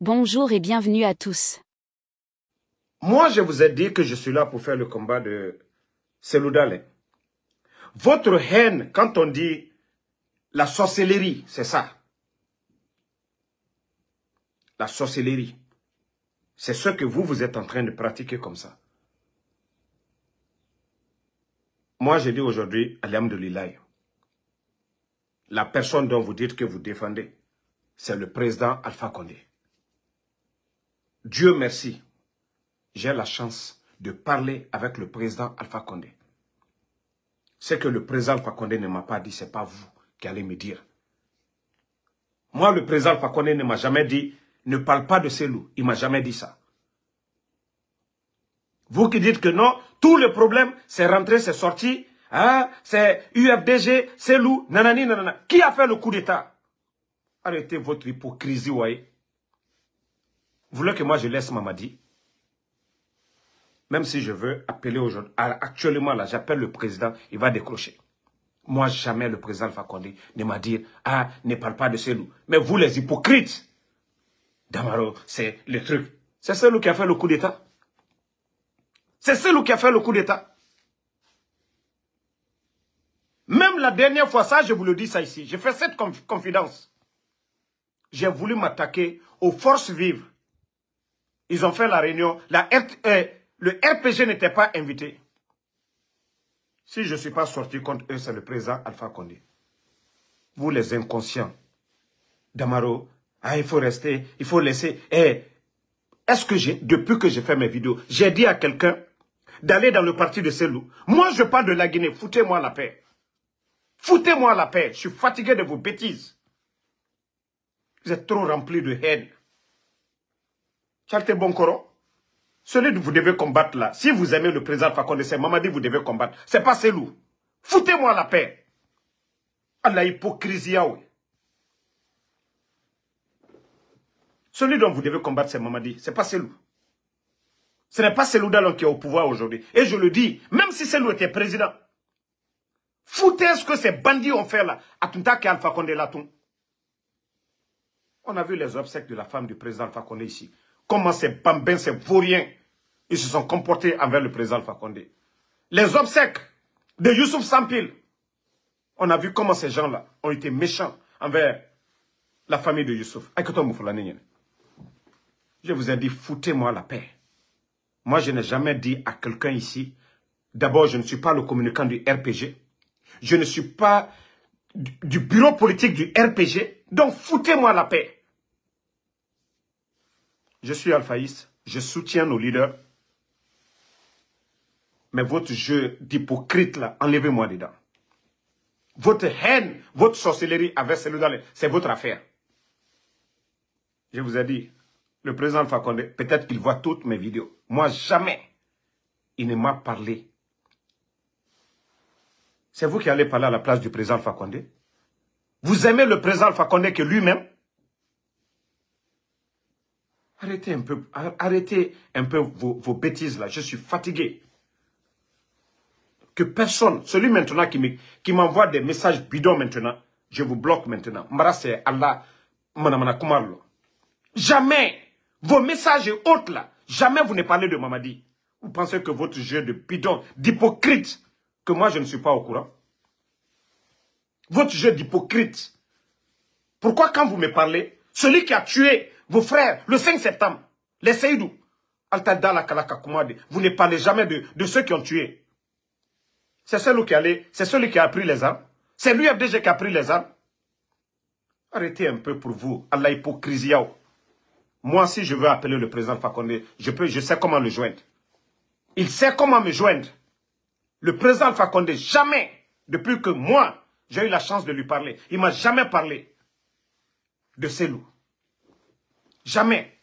Bonjour et bienvenue à tous. Moi, je vous ai dit que je suis là pour faire le combat de Seloudalé. Votre haine, quand on dit la sorcellerie, c'est ça. La sorcellerie. C'est ce que vous êtes en train de pratiquer comme ça. Moi, je dis aujourd'hui, alhamdoulilah, la personne dont vous dites que vous défendez, c'est le président Alpha Condé. Dieu merci, j'ai la chance de parler avec le président Alpha Condé. Ce que le président Alpha Condé ne m'a pas dit, ce n'est pas vous qui allez me dire. Moi, le président Alpha Condé ne m'a jamais dit, ne parle pas de Selou. Il ne m'a jamais dit ça. Vous qui dites que non, tous les problèmes, c'est rentré, c'est sorti, hein, c'est UFDG, Selou, nanani, nanana. Qui a fait le coup d'État? Arrêtez votre hypocrisie, voyez. Vous voulez que moi je laisse Mamadi? Même si je veux appeler aujourd'hui, actuellement là, j'appelle le président, il va décrocher. Moi, jamais le président Alpha Condé ne m'a dit, ah, ne parle pas de Selou. Mais vous les hypocrites, Damaro, c'est le truc. C'est Selou qui a fait le coup d'État. C'est Selou qui a fait le coup d'État. Même la dernière fois, ça, je vous le dis ça ici, j'ai fait cette confidence. J'ai voulu m'attaquer aux forces vives. Ils ont fait la réunion. Le RPG n'était pas invité. Si je ne suis pas sorti contre eux, c'est le président Alpha Condé. Vous les inconscients. Damaro, ah, il faut rester, il faut laisser. Est-ce que depuis que j'ai fait mes vidéos, j'ai dit à quelqu'un d'aller dans le parti de Selou? Moi, je parle de la Guinée. Foutez-moi la paix. Foutez-moi la paix. Je suis fatigué de vos bêtises. Vous êtes trop remplis de haine. Charté Bonkoro, celui que vous devez combattre là, si vous aimez le président Alpha Condé, c'est Mamadi vous devez combattre. C'est pas Selou. Foutez-moi la paix. À la hypocrisie. Celui dont vous devez combattre, c'est Mamadi. C'est pas Selou. Ce n'est pas Selou Dalon qui est au pouvoir aujourd'hui. Et je le dis, même si Selou était président, foutez ce que ces bandits ont fait là. Atunta qui Alpha Condé là tout. On a vu les obsèques de la femme du président Alpha Condé ici. Comment ces bambins, ces vauriens, ils se sont comportés envers le président Alpha Condé. Les obsèques de Youssouf Sampil. On a vu comment ces gens-là ont été méchants envers la famille de Youssouf. Je vous ai dit, foutez-moi la paix. Moi, je n'ai jamais dit à quelqu'un ici, d'abord, je ne suis pas le communicant du RPG. Je ne suis pas du bureau politique du RPG. Donc, foutez-moi la paix. Je suis alphaïste, je soutiens nos leaders. Mais votre jeu d'hypocrite là, enlevez-moi dedans. Votre haine, votre sorcellerie avec Seloudalé, c'est votre affaire. Je vous ai dit, le président Alpha Condé, peut-être qu'il voit toutes mes vidéos. Moi, jamais, il ne m'a parlé. C'est vous qui allez parler à la place du président Alpha Condé? Vous aimez le président Alpha Condé que lui-même? Arrêtez un peu vos bêtises là. Je suis fatigué. Que personne, celui maintenant qui m'envoie des messages bidons maintenant, je vous bloque maintenant. Mara c'est Allah, manamana kumarlo. Jamais, vos messages et autres là, jamais vous ne parlez de Mamadi. Vous pensez que votre jeu de bidon, d'hypocrite, que moi je ne suis pas au courant? Votre jeu d'hypocrite. Pourquoi quand vous me parlez, celui qui a tué vos frères, le 5 septembre, les Seydou, vous ne parlez jamais de ceux qui ont tué. C'est celui qui a pris les armes. C'est l'UFDG qui a pris les armes. Arrêtez un peu pour vous, à la hypocrisie. Moi, si je veux appeler le président Alpha Condé, je sais comment le joindre. Il sait comment me joindre. Le président Alpha Condé, jamais, depuis que moi, j'ai eu la chance de lui parler, il ne m'a jamais parlé de Selou. Jamais.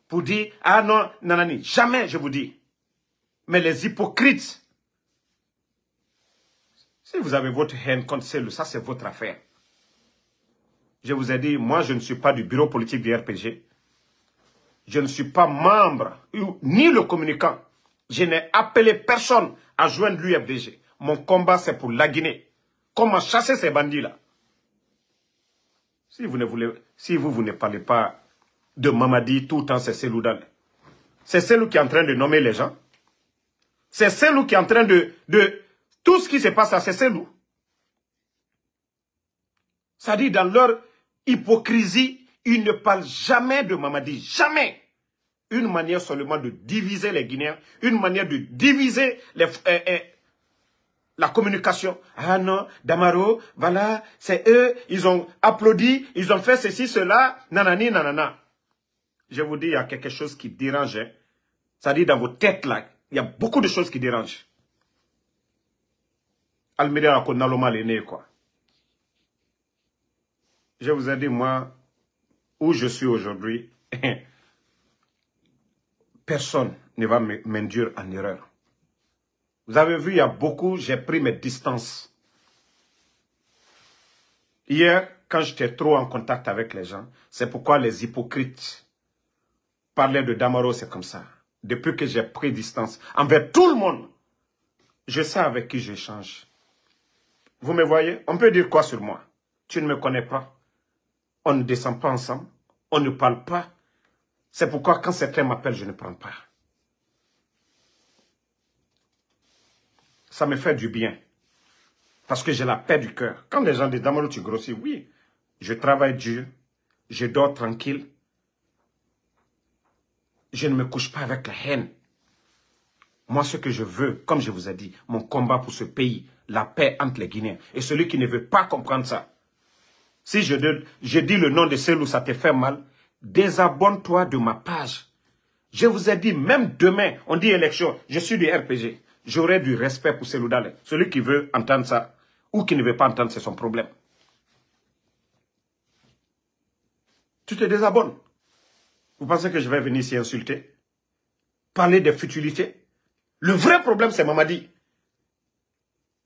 Pour dire, ah non, nanani. Jamais, je vous dis. Mais les hypocrites, si vous avez votre haine contre Selou, ça c'est votre affaire. Je vous ai dit, moi je ne suis pas du bureau politique du RPG. Je ne suis pas membre, ni le communicant. Je n'ai appelé personne à joindre l'UFDG. Mon combat c'est pour la Guinée. Comment chasser ces bandits-là? Si vous ne parlez pas de Mamadi tout le temps, c'est Cellou Dane. C'est Cellou qui est en train de nommer les gens. C'est Cellou qui est en train de... Tout ce qui se passe là, c'est Cellou. Ça dit, dans leur hypocrisie, ils ne parlent jamais de Mamadi. Jamais. Une manière seulement de diviser les Guinéens. Une manière de diviser la communication. Ah non, Damaro, voilà, c'est eux, ils ont applaudi, ils ont fait ceci, cela, nanani, nanana. Je vous dis, il y a quelque chose qui dérange. Hein. Ça dit, dans vos têtes là, il y a beaucoup de choses qui dérangent. Almeria Konaloma l'aîné, quoi. Je vous ai dit, moi, où je suis aujourd'hui, personne ne va m'induire en erreur. Vous avez vu, il y a beaucoup, j'ai pris mes distances. Hier, quand j'étais trop en contact avec les gens, c'est pourquoi les hypocrites parlaient de Damaro, c'est comme ça. Depuis que j'ai pris distance envers tout le monde, je sais avec qui j'échange. Vous me voyez? On peut dire quoi sur moi? Tu ne me connais pas. On ne descend pas ensemble. On ne parle pas. C'est pourquoi quand certains m'appellent, je ne prends pas. Ça me fait du bien. Parce que j'ai la paix du cœur. Quand les gens disent, Damaro, tu grossis, oui. Je travaille dur. Je dors tranquille. Je ne me couche pas avec la haine. Moi, ce que je veux, comme je vous ai dit, mon combat pour ce pays, la paix entre les Guinéens. Et celui qui ne veut pas comprendre ça, si je dis le nom de Cellou, ça te fait mal, désabonne-toi de ma page. Je vous ai dit, même demain, on dit élection, je suis du RPG. J'aurai du respect pour Cellou Dane. Celui qui veut entendre ça, ou qui ne veut pas entendre, c'est son problème. Tu te désabonnes. Vous pensez que je vais venir ici insulter? Parler des futilités? Le vrai problème, c'est Mamadi.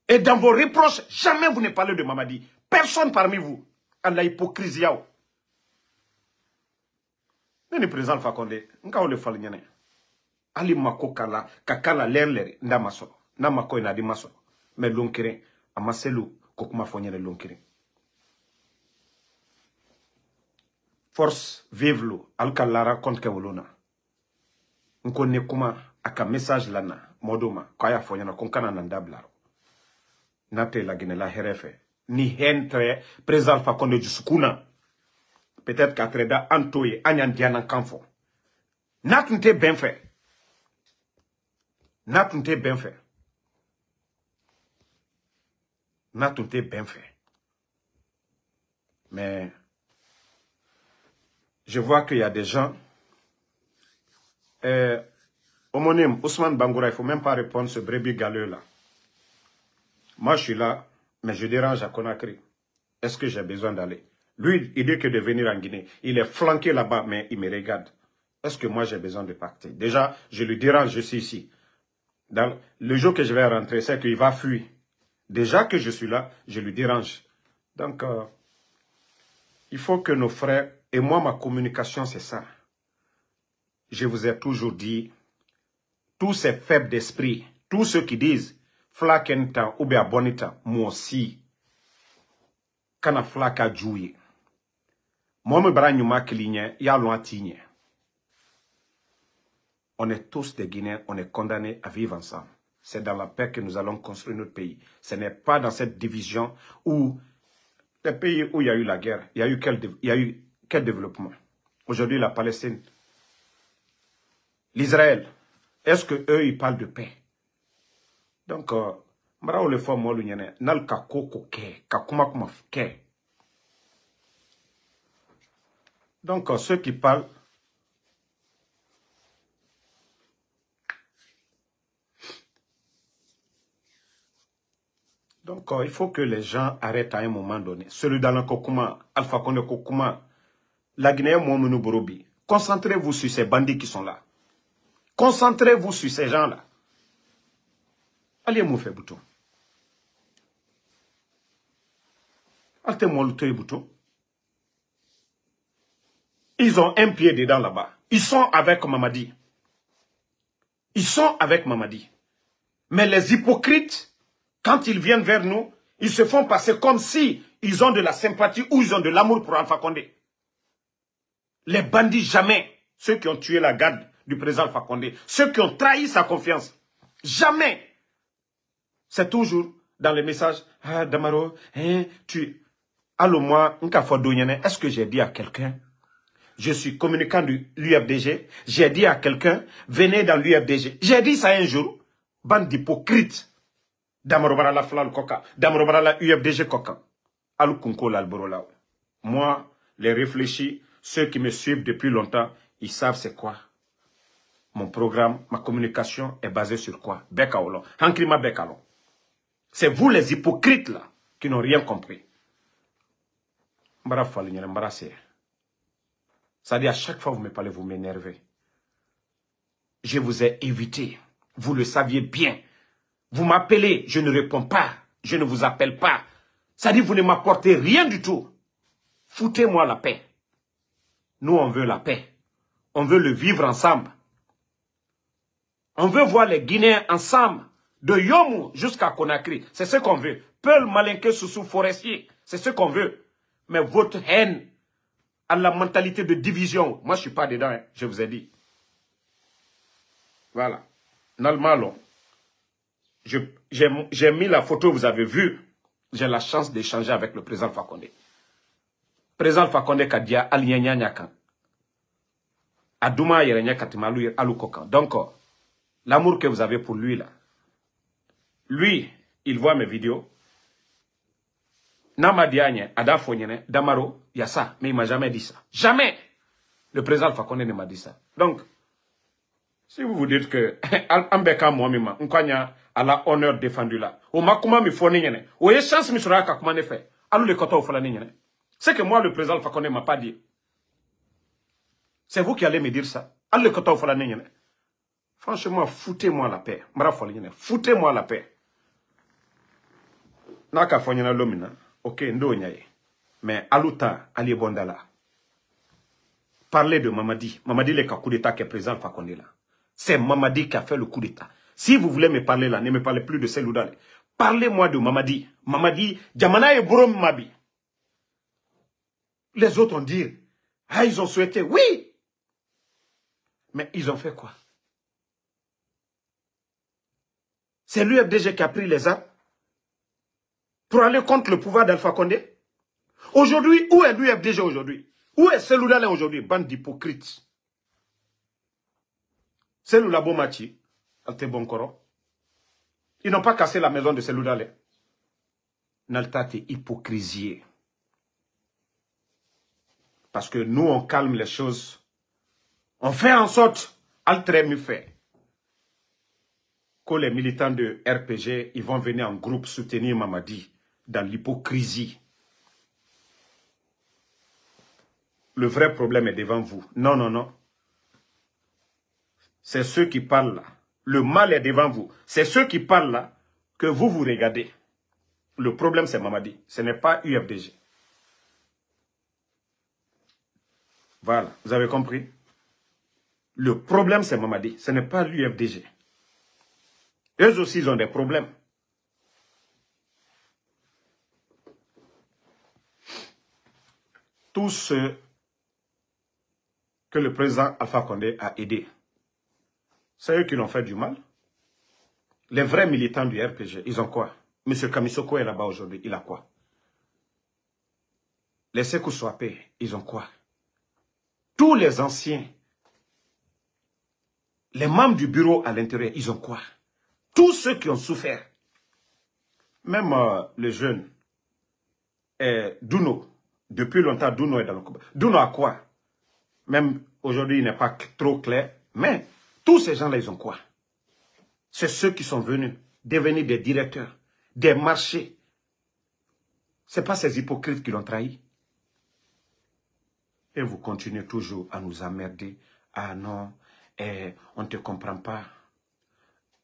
Et dans vos reproches, jamais vous ne parlez de Mamadi. Personne parmi vous. À la hypocrisie. Nene président Fakonde, nka ole falnyane. Ali mako kala, kakala lerleri ndamaso. Namako inadi maso. Me lonkere, amaselu kokuma fonyene lonkere. Force vive lo, alka lara contre kewolona. Nko ne kuma aka message lana, modoma, kaya fonyana konkana nandablaro. Nate la gine la herefe. Ni hentre président Fakonde jusukuna. Peut-être qu'Atreda Antoye, Anyandiana Kanfo. Natunte bien fait. Natunte bien fait. Natunte bien fait. Mais je vois qu'il y a des gens. Homonyme, Ousmane Bangoura, il ne faut même pas répondre ce brebis galeux là. Moi je suis là, mais je dérange à Conakry. Est-ce que j'ai besoin d'aller? Lui, il dit que de venir en Guinée. Il est flanqué là-bas, mais il me regarde. Est-ce que moi, j'ai besoin de partir? Déjà, je lui dérange, je suis ici. Dans le jour que je vais rentrer, c'est qu'il va fuir. Déjà que je suis là, je lui dérange. Donc, il faut que nos frères... Et moi, ma communication, c'est ça. Je vous ai toujours dit, tous ces faibles d'esprit, tous ceux qui disent, flakenta ou bien bonita, moi aussi, kana flaka jouye. On est tous des Guinéens, on est condamnés à vivre ensemble. C'est dans la paix que nous allons construire notre pays. Ce n'est pas dans cette division où les pays où il y a eu la guerre, il y a eu quel développement? Aujourd'hui, la Palestine, l'Israël, est-ce qu'eux, ils parlent de paix? Donc, le fond, moi, l'union, nal kakoko ke, kakuma kuma ke. Donc, ceux qui parlent, donc il faut que les gens arrêtent à un moment donné. Celui dans le Kokuma, Alpha Condé Kokuma, la Guinée, Moumonou Borobi. Concentrez-vous sur ces bandits qui sont là. Concentrez-vous sur ces gens-là. Allez, mon fait bouton. Allez, mon le bouton. Ils ont un pied dedans là-bas. Ils sont avec Mamadi. Ils sont avec Mamadi. Mais les hypocrites, quand ils viennent vers nous, ils se font passer comme si ils ont de la sympathie ou ils ont de l'amour pour Alpha Condé. Les bandits, jamais. Ceux qui ont tué la garde du président Alpha Condé, ceux qui ont trahi sa confiance, jamais. C'est toujours dans les messages, ah Damaro, hein, tu... Allô, moi, est-ce que j'ai dit à quelqu'un, je suis communicant de l'UFDG, j'ai dit à quelqu'un, venez dans l'UFDG. J'ai dit ça un jour, bande d'hypocrites. Damaro Barala Flal Koka, Damaro Barala UFDG Koka. Alou Kunko Lalborola. Moi, les réfléchis, ceux qui me suivent depuis longtemps, ils savent c'est quoi. Mon programme, ma communication est basée sur quoi? Bekaolo. Hankrima Bekalo. C'est vous les hypocrites là, qui n'ont rien compris. C'est-à-dire à chaque fois que vous me parlez, vous m'énervez. Je vous ai évité. Vous le saviez bien. Vous m'appelez, je ne réponds pas. Je ne vous appelle pas. C'est-à-dire vous ne m'apportez rien du tout. Foutez-moi la paix. Nous, on veut la paix. On veut le vivre ensemble. On veut voir les Guinéens ensemble. De Yomu jusqu'à Conakry. C'est ce qu'on veut. Peul, Malinké, Soussou, Forestier. C'est ce qu'on veut. Mais votre haine à la mentalité de division. Moi, je ne suis pas dedans, hein, je vous ai dit. Voilà. Normalement, j'ai mis la photo, vous avez vu. J'ai la chance d'échanger avec le président Alpha Condé. Président Alpha Condé Kadia Alienya Nyakan. Adouma Yerenya Katimalu Alukokan. Donc, l'amour que vous avez pour lui, là. Lui, il voit mes vidéos. Namadiagne, Adafonyene, Damaro, il y a ça. Mais il ne m'a jamais dit ça. Jamais. Le président Alpha Condé ne m'a dit ça. Donc, si vous vous dites que Ambeka Mouamima, Nkanya a la honneur défendu là. Au Makuma mi foni nyene. Au ye chance mi sura kakuma ne fait. Alou le kota au falani nyene. C'est que moi le président Alpha Condé m'a pas dit. C'est vous qui allez me dire ça. Alou le kota au falani nyene. Franchement, foutez-moi la paix. Mara foli nyene. Foutez-moi la paix. Naka fonyena lomina. Ok, ndo nyaye. Mais alouta ali bondala. Parlez de Mamadi. Mamadi le coup d'état qui est présent Alpha Condé là. C'est Mamadi qui a fait le coup d'état. Si vous voulez me parler là, ne me parlez plus de Seloudale. Parlez-moi de Mamadi. Mamadi, Djamana et Borom Mabi. Les autres ont dit, ah, ils ont souhaité, oui. Mais ils ont fait quoi? C'est l'UFDG qui a pris les armes pour aller contre le pouvoir d'Alpha Condé. Aujourd'hui, où est l'UFDG aujourd'hui? Où est Seloudale aujourd'hui? Bande d'hypocrites. Seloula Bomachi, Alte Bonkoro. Ils n'ont pas cassé la maison de Seloudale. Naltate hypocrisie. Parce que nous, on calme les choses. On fait en sorte, Altremi fait, que les militants de RPG, ils vont venir en groupe soutenir Mamadi dans l'hypocrisie. Le vrai problème est devant vous. Non, non, non. C'est ceux qui parlent là. Le mal est devant vous. C'est ceux qui parlent là que vous vous regardez. Le problème, c'est Mamadi. Ce n'est pas UFDG. Voilà, vous avez compris? Le problème, c'est Mamadi. Ce n'est pas l'UFDG. Eux aussi, ils ont des problèmes. Tous ceux que le président Alpha Condé a aidés, c'est eux qui l'ont fait du mal. Les vrais militants du RPG, ils ont quoi? Monsieur Kamisoko est là-bas aujourd'hui, il a quoi? Les Sekou Swapé, ils ont quoi? Tous les anciens, les membres du bureau à l'intérieur, ils ont quoi? Tous ceux qui ont souffert, même les jeunes, Duno, depuis longtemps, Duno est dans le combat. Duno a quoi? Même aujourd'hui, il n'est pas trop clair, mais tous ces gens-là, ils ont quoi? C'est ceux qui sont venus devenir des directeurs, des marchés. Ce n'est pas ces hypocrites qui l'ont trahi. Et vous continuez toujours à nous emmerder. Ah non, on ne te comprend pas.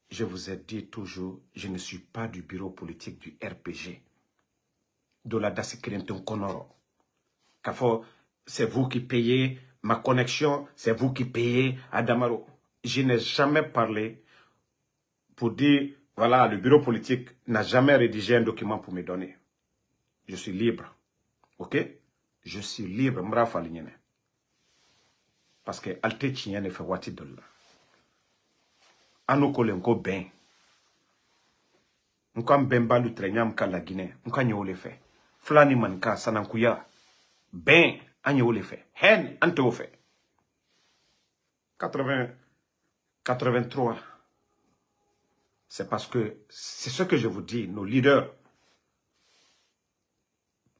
Je vous ai dit toujours, je ne suis pas du bureau politique du RPG. De la Dasikrienton Konoro. C'est vous qui payez ma connexion, c'est vous qui payez Adamaro. Je n'ai jamais parlé pour dire, voilà, le bureau politique n'a jamais rédigé un document pour me donner. Je suis libre. Ok? Je suis libre. Parce que alte tien ne fait wati de là. Ano kolenko ben. Nkam ben balu trenyam ka la Guinée. Nkam nyo le fait. Flani manka sanankuya. Ben, anyo le fait. Hen, ante o fait. 83. C'est parce que, c'est ce que je vous dis, nos leaders.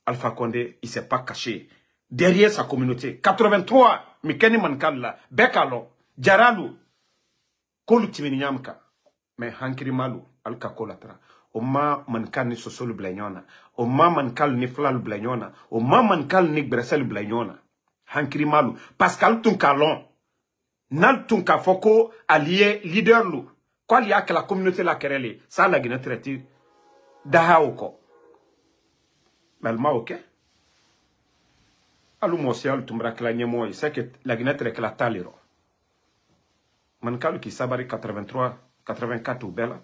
Alpha Condé, il ne s'est pas caché derrière sa communauté. 83, Mikeni Mankala, Bekalo, Djaralu, Kolu Timiniamka, mais Hankiri Malu, Alka Kolatra. Oma Mankal ni Sosolu Blanyona, Oma Mankal ni Flal Blanyona, Oma Mankal ni Bresel Blanyona, Hankiri Malu, Pascal Tunkalon, Nal Tunkafoko, allié leader Lou, quoi il y a que la communauté la querelle, ça la Guinée traité, Dahaoko. Malma ok. Alou mosial tumbra kla nyemo c'est que la Guinée très la taliro. Mankal qui sabari 83 84 ou bela.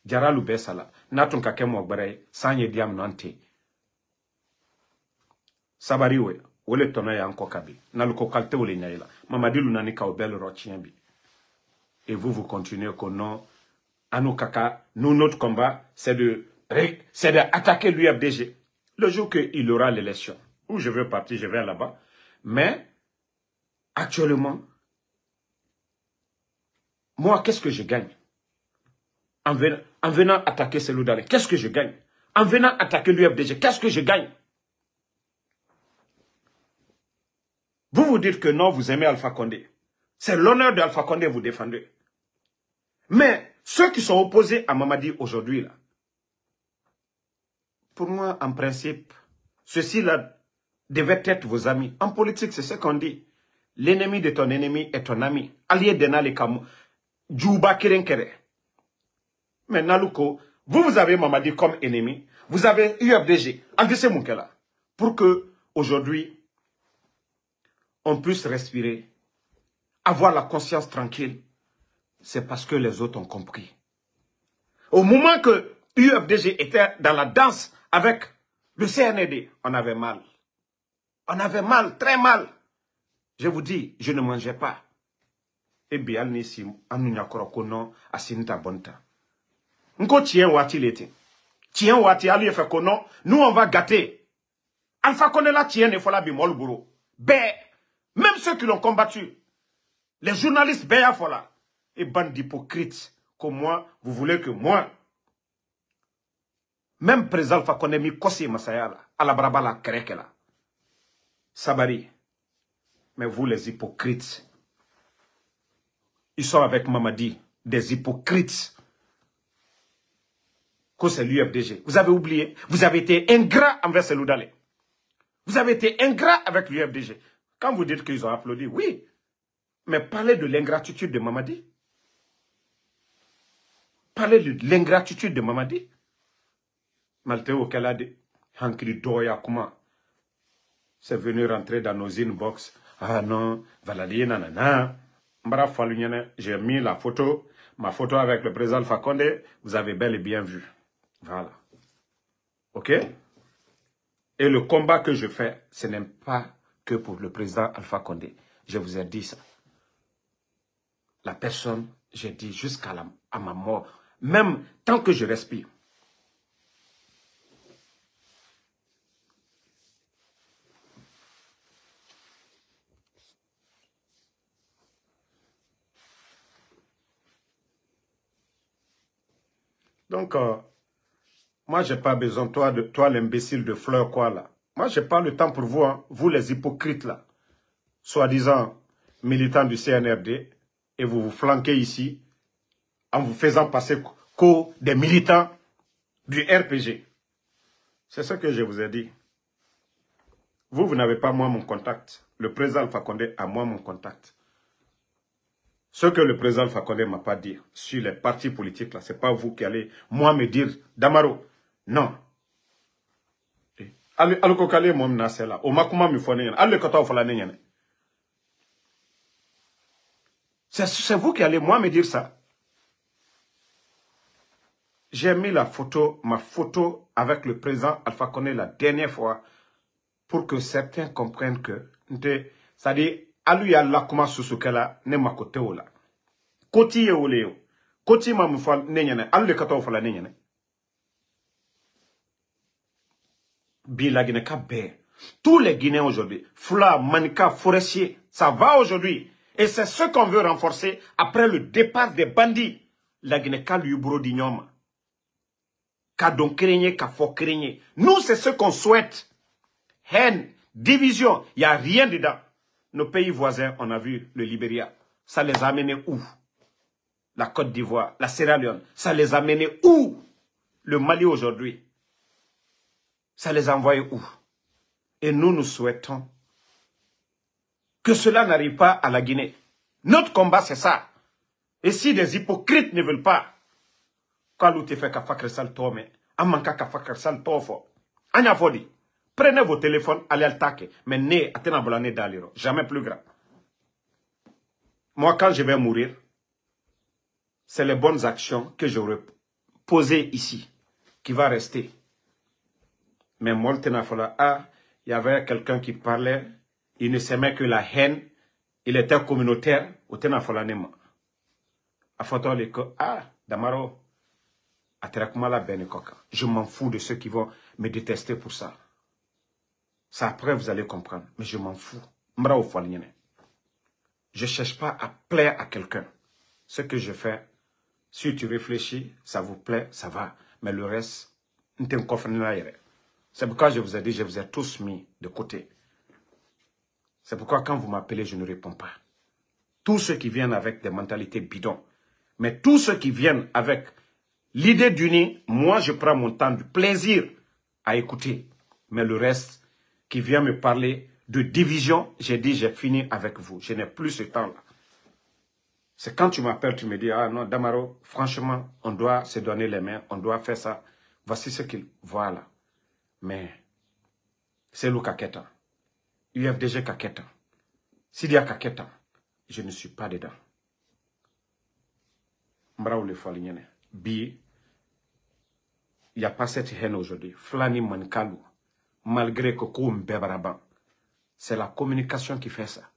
Jaralu besala. Natun ka kemo gbare sanye diam nante. Sabari we wole tona ya anko kabi. Nalu ko kalte wole nyaila. Mamadilu nani ka obel rochienbi. Et vous continuez que non. Anou kaka, nous notre combat c'est de attaquer l'UFDG. Le jour qu'il aura l'élection, où je veux partir, je vais là-bas. Mais, actuellement, moi, qu'est-ce que je gagne? En venant attaquer Seloudalé, qu'est-ce que je gagne? En venant attaquer l'UFDG, qu'est-ce que je gagne? Vous dites que non, vous aimez Alpha Condé. C'est l'honneur d'Alpha Condé vous défendez. Mais, ceux qui sont opposés à Mamadi aujourd'hui, là, pour moi, en principe, ceux-ci-là devaient être vos amis. En politique, c'est ce qu'on dit. L'ennemi de ton ennemi est ton ami. Allié de Nali Kamou. Djouba Kerenkere. Mais Naluko, vous avez Mamadi comme ennemi. Vous avez UFDG. Andissé Moukela. Pour que, aujourd'hui, on puisse respirer. Avoir la conscience tranquille. C'est parce que les autres ont compris. Au moment que UFDG était dans la danse avec le CND, on avait mal. On avait mal, très mal. Je vous dis, je ne mangeais pas. Et bien, nous on va gâter. Alpha Condé la tient, il faut la bimol bourreau. Même ceux qui l'ont combattu, les journalistes, et bande d'hypocrites, comme moi, vous voulez que moi, même président Alpha Condé mi kosi masayala, à la brabala kerekela. Sabari. Mais vous les hypocrites, ils sont avec Mamadi, des hypocrites. Que c'est l'UFDG. Vous avez oublié, vous avez été ingrat envers Seloudalé. Vous avez été ingrat avec l'UFDG. Quand vous dites qu'ils ont applaudi, oui. Mais parlez de l'ingratitude de Mamadi. Parlez de l'ingratitude de Mamadi. Malteo Kalade, Hankri Doya Kuma, c'est venu rentrer dans nos inbox. Ah non, Valadi nanana. Mbara Falunyane, j'ai mis la photo, ma photo avec le président Alpha Condé, vous avez bel et bien vu. Voilà. Ok? Et le combat que je fais, ce n'est pas que pour le président Alpha Condé. Je vous ai dit ça. La personne, j'ai dit jusqu'à ma mort, même tant que je respire. Donc, moi, je n'ai pas besoin de toi l'imbécile de fleurs, quoi, là. Moi, je n'ai pas le temps pour vous, hein, vous les hypocrites, là. Soi-disant militants du CNRD, et vous vous flanquez ici, en vous faisant passer qu'aux des militants du RPG. C'est ce que je vous ai dit. Vous n'avez pas moi mon contact. Le président Alpha Condé a moi mon contact. Ce que le président Alpha Condé ne m'a pas dit sur les partis politiques, là, ce n'est pas vous qui allez, moi, me dire, Damaro, non. C'est vous qui allez, moi, me dire ça. J'ai mis la photo, ma photo avec le président Alpha Condé la dernière fois pour que certains comprennent que, c'est-à-dire, alu ya la kuma susukela ne makote ola. Koti ye ole yo. Koti ma mfal nenyane. Alu le kato fala nenyane. Bi la Guinée ka bé. Tous les Guinéens aujourd'hui, Fula, Manika, Forestier, ça va aujourd'hui. Et c'est ce qu'on veut renforcer après le départ des bandits. La Guinée ka l'ubro d'ignoma. Ka don créigné, ka fort créigné. Nous, c'est ce qu'on souhaite. Haine, division, il n'y a rien dedans. Nos pays voisins, on a vu le Libéria. Ça les a amenés où? La Côte d'Ivoire, la Sierra Leone. Ça les a amenés où? Le Mali aujourd'hui. Ça les a envoyés où? Et nous, nous souhaitons que cela n'arrive pas à la Guinée. Notre combat, c'est ça. Et si des hypocrites ne veulent pas, quand tu fais kafakresal tome, amanka kafakresal tofo, anya fodi, prenez vos téléphones, allez al taquer, mais né, atena bolane daliro, jamais plus grand. Moi, quand je vais mourir, c'est les bonnes actions que j'aurais posées ici, qui va rester. Mais moi, il y avait quelqu'un qui parlait, il ne s'aimait que la haine, il était communautaire, au Tenafolanema. A photo l'école, Damaro, Aterakumala Benekoka. Je m'en fous de ceux qui vont me détester pour ça. Ça après, vous allez comprendre, mais je m'en fous. Je ne cherche pas à plaire à quelqu'un. Ce que je fais, si tu réfléchis, ça vous plaît, ça va. Mais le reste, c'est pourquoi je vous ai dit, je vous ai tous mis de côté. C'est pourquoi quand vous m'appelez, je ne réponds pas. Tous ceux qui viennent avec des mentalités bidons, mais tous ceux qui viennent avec l'idée d'unir, moi je prends mon temps du plaisir à écouter. Mais le reste, qui vient me parler de division, j'ai dit, j'ai fini avec vous. Je n'ai plus ce temps-là. C'est quand tu m'appelles, tu me dis, ah non, Damaro, franchement, on doit se donner les mains, on doit faire ça. Voici ce qu'il... Voilà. Mais, c'est le Kaketa. UFDG Kaketa. S'il y a Kaketa, je ne suis pas dedans. Bi, il n'y a pas cette haine aujourd'hui. Flani Mankalu, malgré que c'est la communication qui fait ça.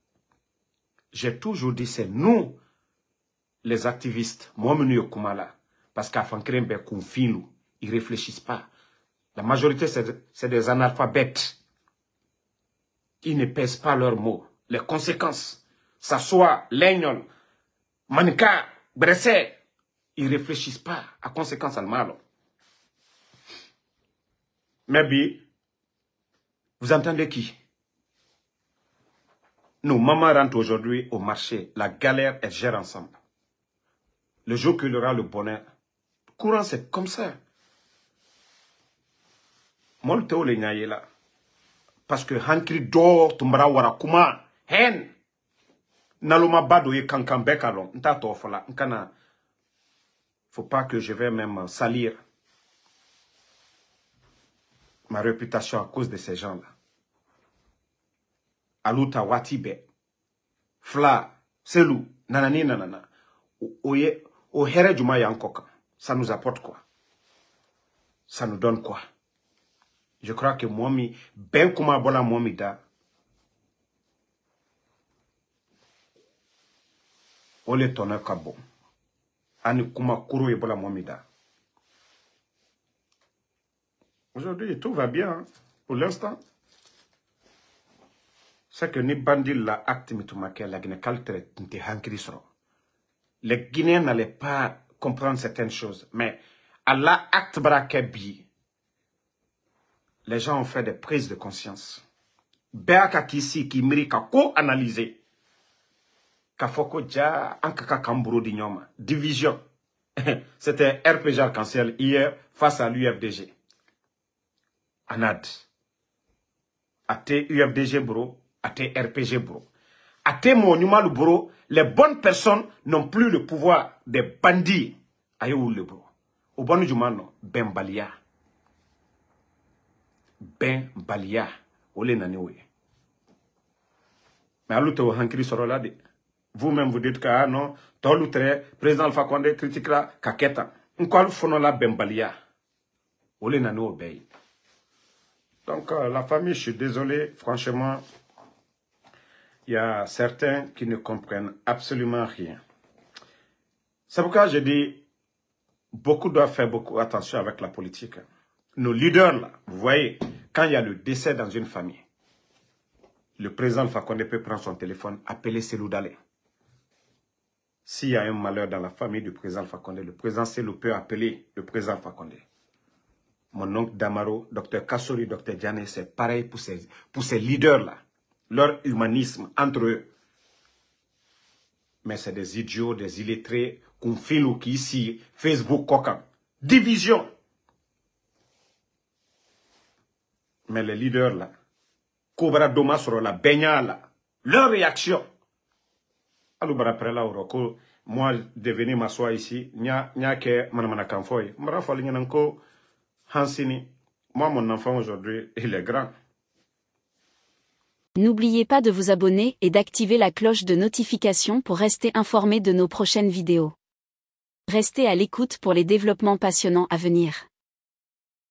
J'ai toujours dit, c'est nous, les activistes, moi, Kumala, parce qu'à Fankrembe, ils ne réfléchissent pas. La majorité, c'est des analphabètes. Ils ne pèsent pas leurs mots. Les conséquences, ça soit l'aignol, Manika, Bressé, ils ne réfléchissent pas à conséquences al malo. Mais bi, vous entendez qui? Nous, maman rentre aujourd'hui au marché, la galère, elle gère ensemble. Le jour qu'il aura le bonheur, courant, c'est comme ça. Moi, le théo, les là. Parce que Hankri dor tumbra wara kuma hen naloma bado ye kankambe kalon nta tofola nkana faut pas que je vais même salir ma réputation à cause de ces gens-là. Aluta watibe fla selou nanani nanana oye o here juma yankoka, ça nous apporte quoi? Ça nous donne quoi? Je crois que moi, ben kuma bola moi da. Ole tona kabo. Ani kuma kuro e bola moi da. Aujourd'hui, tout va bien, hein, pour l'instant. C'est que ni bandit la acte mitumake la Guinée kaltere nte hankri soro. Les Guinéens n'allaient pas comprendre certaines choses, mais à la acte brakebi. Les gens ont fait des prises de conscience. Béaka kisi qui mérite qu'à co-analyser. Kafoko dja ankaka kamburo dignoma. Division. C'était RPG Arc-en-Ciel hier face à l'UFDG. Anad. Ate UFDG bro, ate RPG bro. Ate monument le bro, les bonnes personnes n'ont plus le pouvoir des bandits. Ayo ou le bro. Au bon du mano, Ben Balia. Ben Balia, ole nani oye. Mais à l'autre, hankri soro là de. Vous-même vous dites que ah non, tolutre, président Alpha Condé critiquera kaketa. N'qual fono la Ben Balia. Ole nani obey. Donc la famille, je suis désolé, franchement, il y a certains qui ne comprennent absolument rien. C'est pourquoi je dis, beaucoup doivent faire beaucoup attention avec la politique. Nos leaders, là, vous voyez, quand il y a le décès dans une famille, le président Alpha Condé peut prendre son téléphone, appeler Cellou Dalein. S'il y a un malheur dans la famille du président Alpha Condé, le président Cellou peut appeler le président Alpha Condé. Mon oncle Damaro, Dr Kassori, Dr Diané, c'est pareil pour ces leaders-là. Leur humanisme entre eux. Mais c'est des idiots, des illettrés, qu'on filou qui ici, Facebook, coquin. Division. Mais les leaders là, Kobra Doma sur la baignade là, leur réaction. Alors, après là, moi, de venir m'asseoir ici, nya ke manamana kanfoy. M'ra fali nyananko Hansini. Moi, mon enfant aujourd'hui, il est grand. N'oubliez pas de vous abonner et d'activer la cloche de notification pour rester informé de nos prochaines vidéos. Restez à l'écoute pour les développements passionnants à venir.